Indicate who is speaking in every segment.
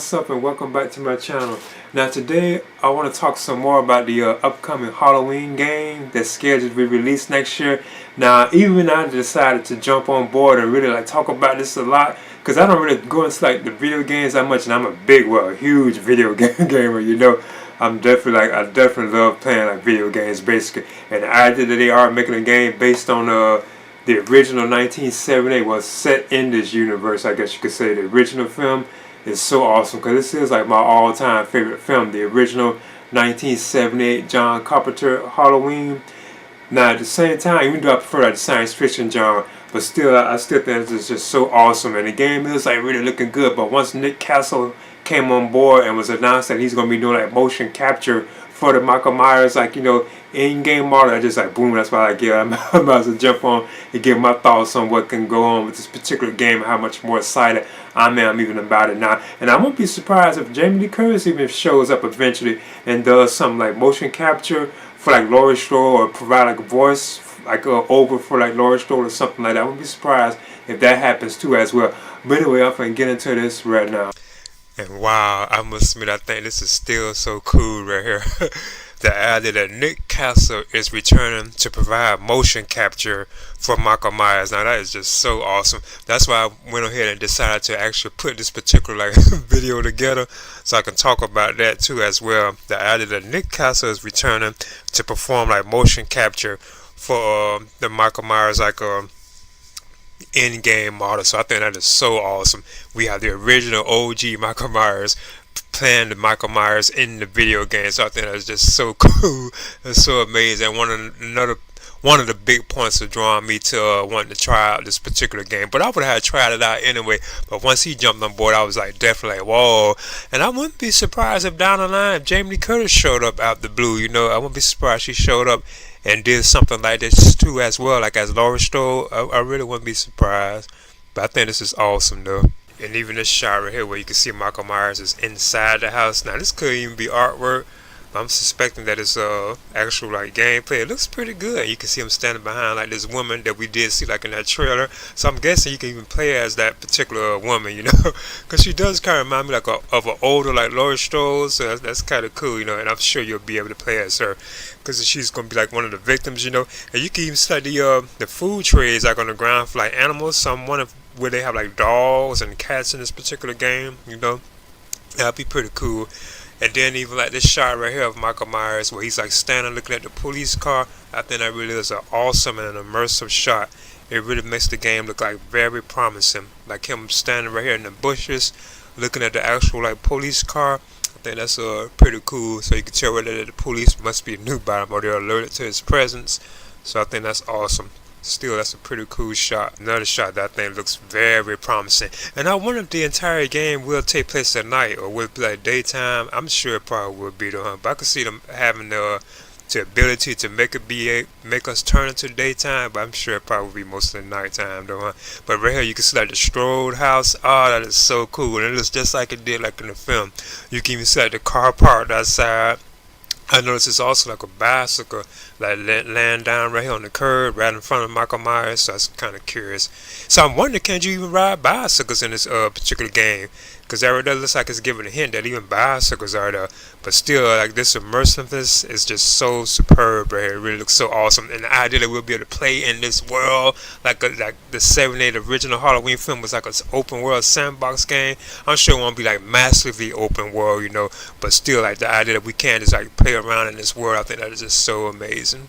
Speaker 1: what's up, and welcome back to my channel. Now today I want to talk some more about the upcoming Halloween game that's scheduled to be released next year. Now even I decided to jump on board and really talk about this a lot, because I don't really go into the video games that much, and I'm a huge video game gamer, you know. I definitely love playing video games basically, and the idea that they are making a game based on the original 1978 was set in this universe, I guess you could say. The original film is so awesome because this is my all-time favorite film, the original 1978 John Carpenter Halloween. Now at the same time, even though I prefer the science fiction genre, but still I still think this is just so awesome, and the game is really looking good. But once Nick Castle came on board and was announced that he's gonna be doing motion capture for the Michael Myers in-game model, I just boom, that's why I might as well jump on and give my thoughts on what can go on with this particular game and how much more excited I am even about it now. And I won't be surprised if Jamie Lee Curtis even shows up eventually and does something like motion capture for Laurie Strode, or provide a voice over for Laurie Strode or something like that. I wouldn't be surprised if that happens too as well. But anyway, I'm gonna get into this right now. And wow, I must admit, I think this is still so cool right here. The idea that Nick Castle is returning to provide motion capture for Michael Myers. Now that is just so awesome. That's why I went ahead and decided to actually put this particular video together, so I can talk about that too as well. The idea that Nick Castle is returning to perform motion capture for the Michael Myers in-game model. So I think that is so awesome. We have the original OG Michael Myers playing the Michael Myers in the video game. So I think that's just so cool and so amazing. One of the big points of drawing me to wanting to try out this particular game. But I would have tried it out anyway. But once he jumped on board, I was definitely whoa. And I wouldn't be surprised if down the line Jamie Lee Curtis showed up out the blue. You know, I wouldn't be surprised she showed up and did something like this too as well, as Laurie Strode. I really wouldn't be surprised. But I think this is awesome though. And even this shot right here where you can see Michael Myers is inside the house. Now this could even be artwork. I'm suspecting that it's actual gameplay. It looks pretty good. You can see him standing behind this woman that we did see in that trailer. So I'm guessing you can even play as that particular woman, you know, because she does kind of remind me of an older Laurie Strode. So that's kind of cool, you know. And I'm sure you'll be able to play as her, because she's gonna be one of the victims, you know. And you can even see the food trays on the ground for animals. So I'm wondering where they have dogs and cats in this particular game, you know. That'd be pretty cool. And then even this shot right here of Michael Myers where he's standing looking at the police car. I think that really is an awesome and an immersive shot. It really makes the game look very promising. Him standing right here in the bushes looking at the actual police car. I think that's pretty cool. So you can tell whether the police must be new by him or they're alerted to his presence. So I think that's awesome. Still, that's a pretty cool shot. Another shot that I think looks very promising. And I wonder if the entire game will take place at night or will it be daytime. I'm sure it probably will be though, but I could see them having the ability to make us turn into daytime, but I'm sure it probably will be mostly nighttime though, But right here you can see the Strode house. Oh, that is so cool. And it looks just like it did in the film. You can even see the car parked outside. I noticed it's also a bicycle laying down right here on the curb right in front of Michael Myers, so I was kind of curious. So I'm wondering, can you even ride bicycles in this particular game? Because that looks like it's giving a hint that even bicycles are there. But still, this immersiveness is just so superb right here. It really looks so awesome. And the idea that we'll be able to play in this world, like the 78 original Halloween film was an open world sandbox game. I'm sure it won't be massively open world, you know. But still, the idea that we can just play around in this world, I think that is just so amazing.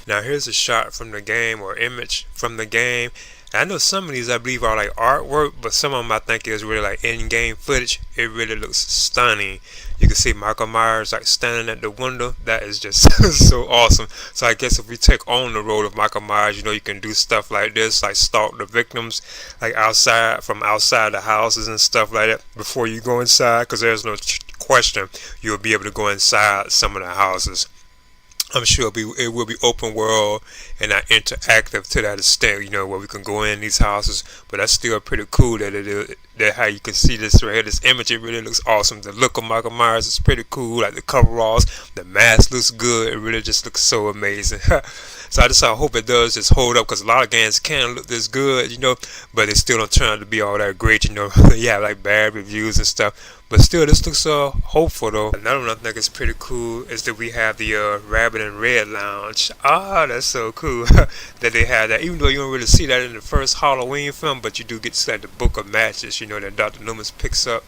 Speaker 1: Now here's a shot from the game, or image from the game. I know some of these I believe are artwork, but some of them I think is really in-game footage. It really looks stunning. You can see Michael Myers standing at the window. That is just so awesome. So I guess if we take on the role of Michael Myers, you know, you can do stuff like this, stalk the victims from outside the houses and stuff like that before you go inside, because there's no question you'll be able to go inside some of the houses. I'm sure it will be open world and not interactive to that extent, you know, where we can go in these houses. But that's still pretty cool that how you can see this right here, this image. It really looks awesome. The look of Michael Myers is pretty cool. The coveralls, the mask looks good. It really just looks so amazing. So I hope it does just hold up, because a lot of games can look this good, you know, but they still don't turn out to be all that great, you know. You have bad reviews and stuff. But still, this looks hopeful though. Another one I think is pretty cool is that we have the Rabbit and Red Lounge. Ah, that's so cool that they have that. Even though you don't really see that in the first Halloween film, but you do get to see like the book of matches, you know, that Dr. Loomis picks up.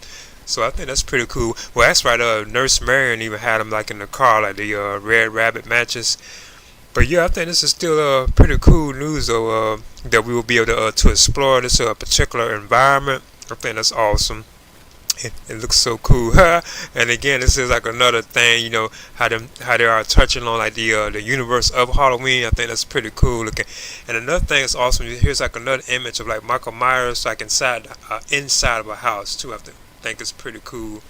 Speaker 1: So I think that's pretty cool. Well, that's right. Nurse Marion even had them like in the car, like the Red Rabbit matches. But yeah, I think this is still pretty cool news though, that we will be able to explore this particular environment. I think that's awesome. It looks so cool. And again, this is like another thing, you know, how they are touching on like the universe of Halloween. I think that's pretty cool looking. And another thing that's awesome, here's like another image of like Michael Myers like inside of a house too. I think it's pretty cool.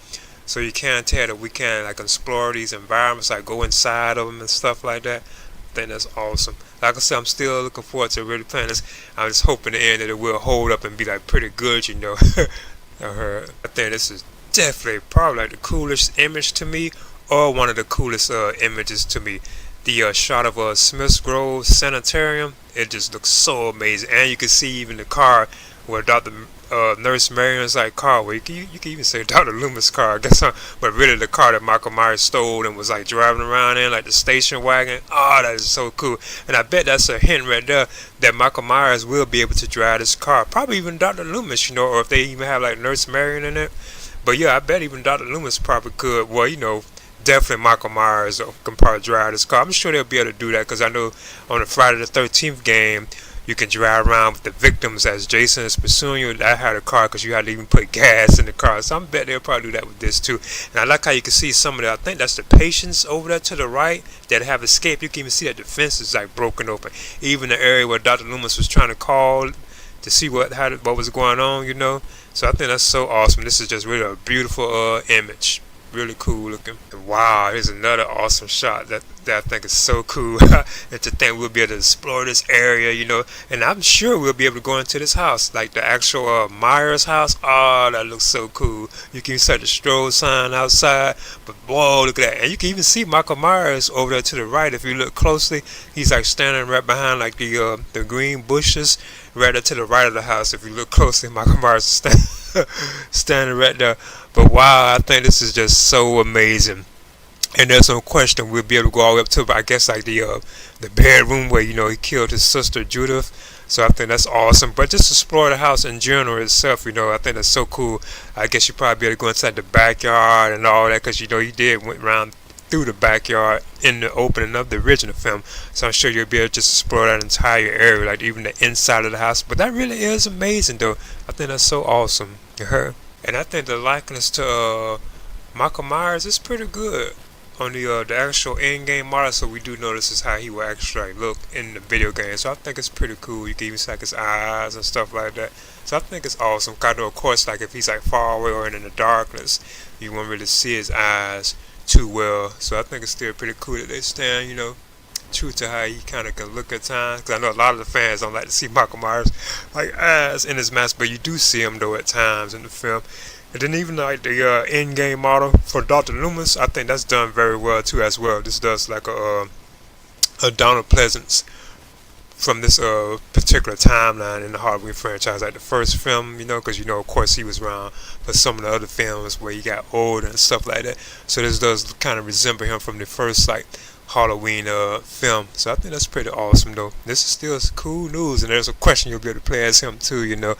Speaker 1: So you can tell that we can like explore these environments, like go inside of them and stuff like that. I think that's awesome. Like I said, I'm still looking forward to really playing this. I'm just hoping in the end that it will hold up and be like pretty good, you know. I think this is definitely probably like the coolest image to me, or one of the coolest images to me. The shot of Smith's Grove Sanitarium, it just looks so amazing, and you can see even the car where Dr. Nurse Marion's like car, where you can even say Dr. Loomis' car, I guess, but really the car that Michael Myers stole and was like driving around in, like the station wagon. Oh, that is so cool. And I bet that's a hint right there that Michael Myers will be able to drive this car, probably even Dr. Loomis, you know, or if they even have like Nurse Marion in it. But yeah, I bet even Dr. Loomis probably could. Well, you know, definitely Michael Myers can probably drive this car. I'm sure they'll be able to do that, because I know on the Friday the 13th game, you can drive around with the victims as Jason is pursuing you. I had a car because you had to even put gas in the car. So I bet they'll probably do that with this too. And I like how you can see some of the, I think that's the patients over there to the right that have escaped. You can even see that the fence is like broken open. Even the area where Dr. Loomis was trying to call to see what was going on, you know. So I think that's so awesome. This is just really a beautiful image. Really cool looking. And wow, here's another awesome shot that I think is so cool. And to think we'll be able to explore this area, you know, and I'm sure we'll be able to go into this house, like the actual Myers house. Oh, that looks so cool. You can see the stroll sign outside, but whoa, look at that. And you can even see Michael Myers over there to the right. If you look closely, he's like standing right behind like the green bushes right there to the right of the house. If you look closely, Michael Myers is standing right there. But wow, I think this is just so amazing. And there's no question we'll be able to go all the way up to, I guess, like the bedroom where, you know, he killed his sister Judith. So I think that's awesome. But just explore the house in general itself, you know, I think that's so cool. I guess you probably be able to go inside the backyard and all that, because, you know, he did went around through the backyard in the opening of the original film. So I'm sure you'll be able to just explore that entire area, like even the inside of the house. But that really is amazing, though. I think that's so awesome. And I think the likeness to Michael Myers is pretty good on the actual in-game model. So we do notice is how he will actually look in the video game. So I think it's pretty cool. You can even see like his eyes and stuff like that. So I think it's awesome. Kind of course, like if he's like far away or in the darkness, you won't really see his eyes too well. So I think it's still pretty cool that they stand, you know, true to how he kind of can look at times. Because I know a lot of the fans don't like to see Michael Myers like eyes in his mask, but you do see him though at times in the film. And then even like the in-game model for Dr. Loomis, I think that's done very well too as well. This does like a Donald Pleasance from this particular timeline in the Halloween franchise, like the first film, you know, because, you know, of course he was around for some of the other films where he got older and stuff like that. So this does kind of resemble him from the first like Halloween film. So I think that's pretty awesome though. This is still cool news, and there's a question you'll be able to play as him too, you know.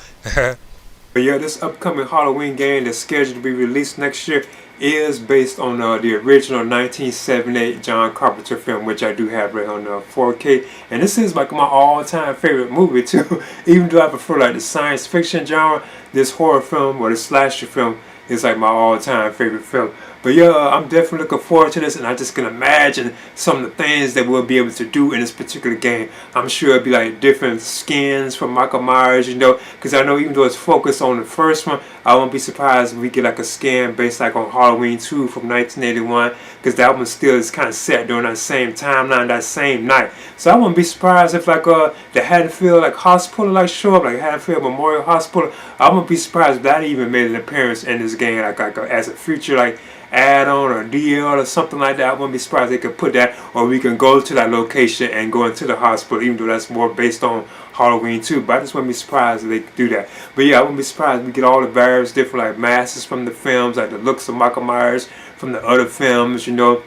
Speaker 1: But yeah, this upcoming Halloween game that's scheduled to be released next year is based on the original 1978 John Carpenter film, which I do have right on 4K. And this is like my all-time favorite movie too. Even though I prefer like the science fiction genre, this horror film or the slasher film is like my all-time favorite film. But yeah, I'm definitely looking forward to this, and I just can imagine some of the things that we'll be able to do in this particular game. I'm sure it'll be like different skins from Michael Myers, you know, because I know even though it's focused on the first one, I won't be surprised if we get like a skin based like on Halloween 2 from 1981, because that one still is kind of set during that same timeline, that same night. So I wouldn't be surprised if like the Haddonfield like hospital like show up, like Haddonfield Memorial Hospital. I wouldn't be surprised if that even made an appearance in this game, like as a future like add-on or DL or something like that. I wouldn't be surprised they could put that, or we can go to that location and go into the hospital, even though that's more based on Halloween too. But I just wouldn't be surprised if they could do that. But yeah, I wouldn't be surprised if we get all the various different like masks from the films, like the looks of Michael Myers from the other films, you know,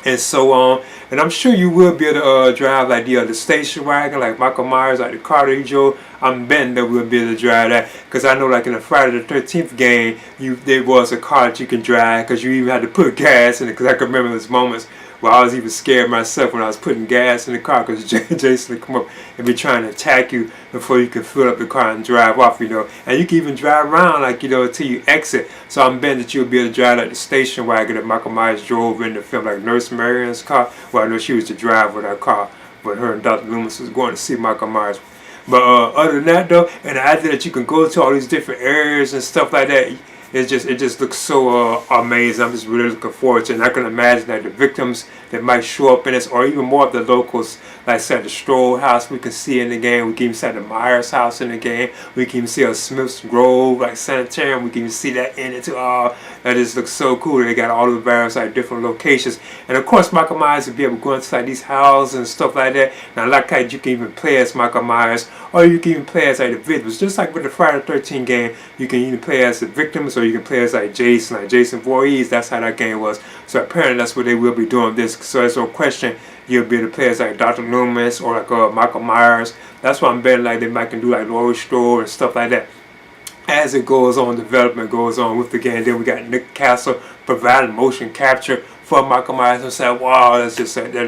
Speaker 1: and so on. And I'm sure you will be able to drive like the station wagon, like Michael Myers, like the car that he drove. I'm betting that we'll be able to drive that, because I know like in the Friday the 13th game, there was a car that you can drive, because you even had to put gas in it. Because I can remember those moments where I was even scared myself when I was putting gas in the car, because Jason would come up and be trying to attack you before you can fill up the car and drive off, you know. And you can even drive around, like, you know, until you exit. So I'm betting that you'll be able to drive like the station wagon that Michael Myers drove in the film, like Nurse Marion's car. Well, I know she was the driver of that car, but her and Dr. Loomis was going to see Michael Myers. But other than that though, and the idea that you can go to all these different areas and stuff like that, it just looks so amazing. I'm just really looking forward to it. And I can imagine that the victims that might show up in this, or even more of the locals, like I said, the Stroll house we can see in the game. We can even see the Myers house in the game. We can even see a Smith's Grove, like sanitarium. We can even see that in it too. That just looks so cool. They got all the various like different locations. And of course, Michael Myers will be able to go into like these houses and stuff like that. Now, like how you can even play as Michael Myers, or you can even play as like the victims. Just like with the Friday the 13th game, you can even play as the victims, or you can play as like Jason Voorhees. That's how that game was. So apparently that's what they will be doing this. So there's no question you'll be able to play as like Dr. Loomis or like Michael Myers. That's why I'm betting like they might can do like Laurie Strode and stuff like that. As it goes on, development goes on with the game. Then we got Nick Castle providing motion capture for Michael Myers. And say, wow, that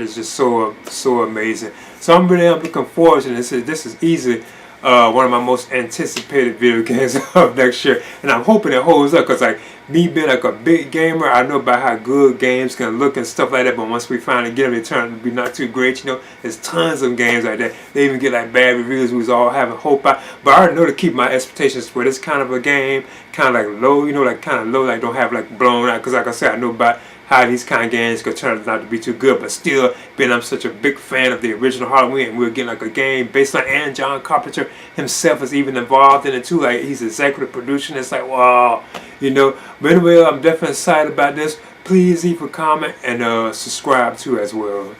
Speaker 1: is just so amazing. So I'm really looking forward to this. This is easily one of my most anticipated video games of next year, and I'm hoping it holds up, because like me being like a big gamer, I know about how good games can look and stuff like that, but once we finally get them, they turn out to be not too great, you know. There's tons of games like that. They even get like bad reviews. We was all having hope out, but I already know to keep my expectations for this kind of a game kind of like low, you know, like kind of low, like don't have like blown out, because like I said, I know about how these kind of games could turn out to be too good. But still, being I'm such a big fan of the original Halloween, and we're getting like a game based on, and John Carpenter himself is even involved in it too. Like he's executive producing. It's like, wow, you know. But anyway, I'm definitely excited about this. Please leave a comment and subscribe too as well.